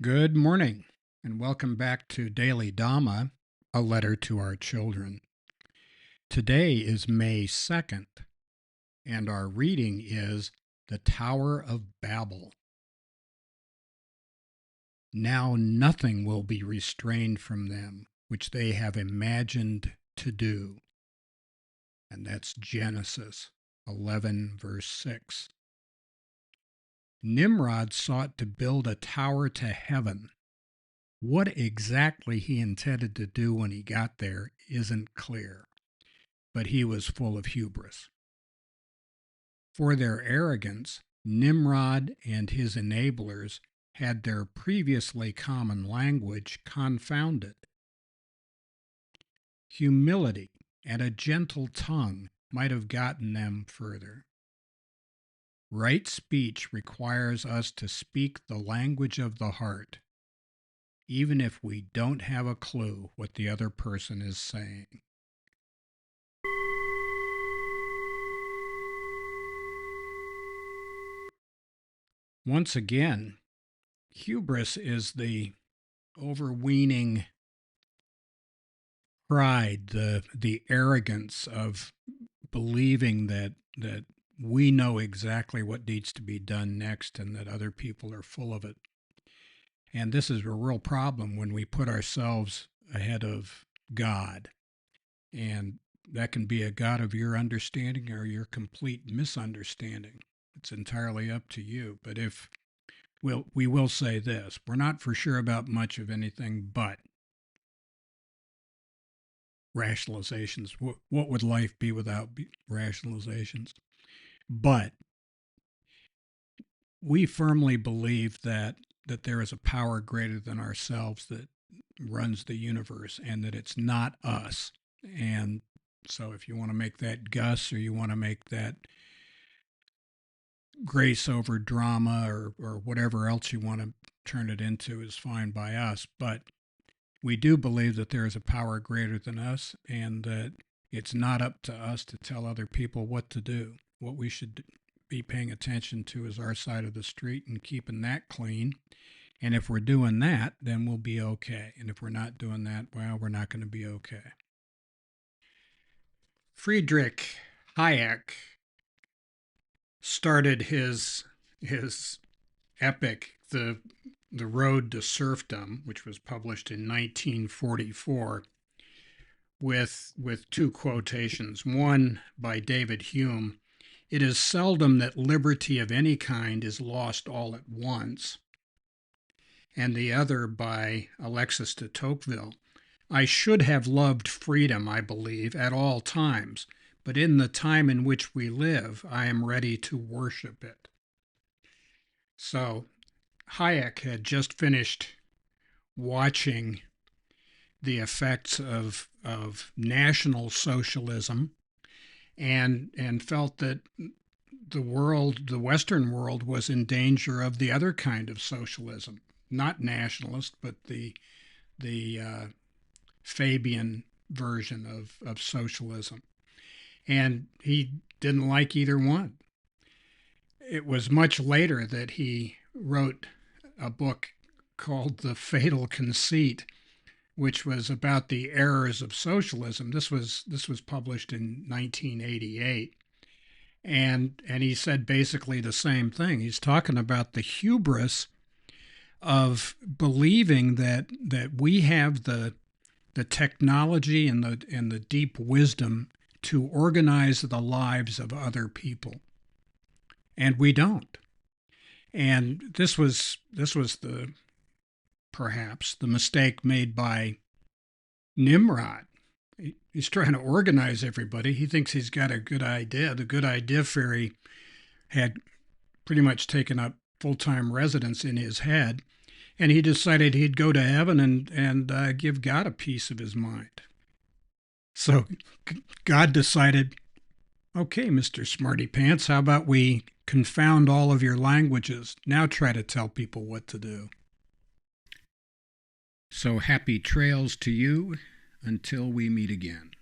Good morning, and welcome back to Daily Dhamma, a letter to our children. Today is May 2nd, and our reading is the Tower of Babel. Now nothing will be restrained from them which they have imagined to do. And that's Genesis 11, verse 6. Nimrod sought to build a tower to heaven. What exactly he intended to do when he got there isn't clear, but he was full of hubris. For their arrogance, Nimrod and his enablers had their previously common language confounded. Humility and a gentle tongue might have gotten them further. Right speech requires us to speak the language of the heart, even if we don't have a clue what the other person is saying. Once again, hubris is the overweening pride, the arrogance of believing that we know exactly what needs to be done next and that other people are full of it. And this is a real problem when we put ourselves ahead of God. And that can be a God of your understanding or your complete misunderstanding. It's entirely up to you. But we will say this, we're not for sure about much of anything but rationalizations. What would life be without rationalizations? But we firmly believe that there is a power greater than ourselves that runs the universe and that it's not us. And so if you want to make that Gus or you want to make that grace over drama or whatever else you want to turn it into is fine by us. But we do believe that there is a power greater than us and that it's not up to us to tell other people what to do. What we should be paying attention to is our side of the street and keeping that clean. And if we're doing that, then we'll be okay. And if we're not doing that, well, we're not going to be okay. Friedrich Hayek started his epic, the Road to Serfdom, which was published in 1944, with two quotations. One by David Hume: "It is seldom that liberty of any kind is lost all at once." And the other by Alexis de Tocqueville: "I should have loved freedom, I believe, at all times, but in the time in which we live, I am ready to worship it." So Hayek had just finished watching the effects of National Socialism and felt that the Western world, was in danger of the other kind of socialism, not nationalist, but the Fabian version of socialism. And he didn't like either one. It was much later that he wrote a book called The Fatal Conceit, which was about the errors of socialism. This was published in 1988. And he said basically the same thing. He's talking about the hubris of believing that we have the technology and the deep wisdom to organize the lives of other people, and we don't. And this was perhaps the mistake made by Nimrod. He's trying to organize everybody. He thinks he's got a good idea. The good idea fairy had pretty much taken up full-time residence in his head, and he decided he'd go to heaven and give God a piece of his mind. So God decided, okay, Mr. Smarty Pants, how about we confound all of your languages? Now try to tell people what to do. So happy trails to you until we meet again.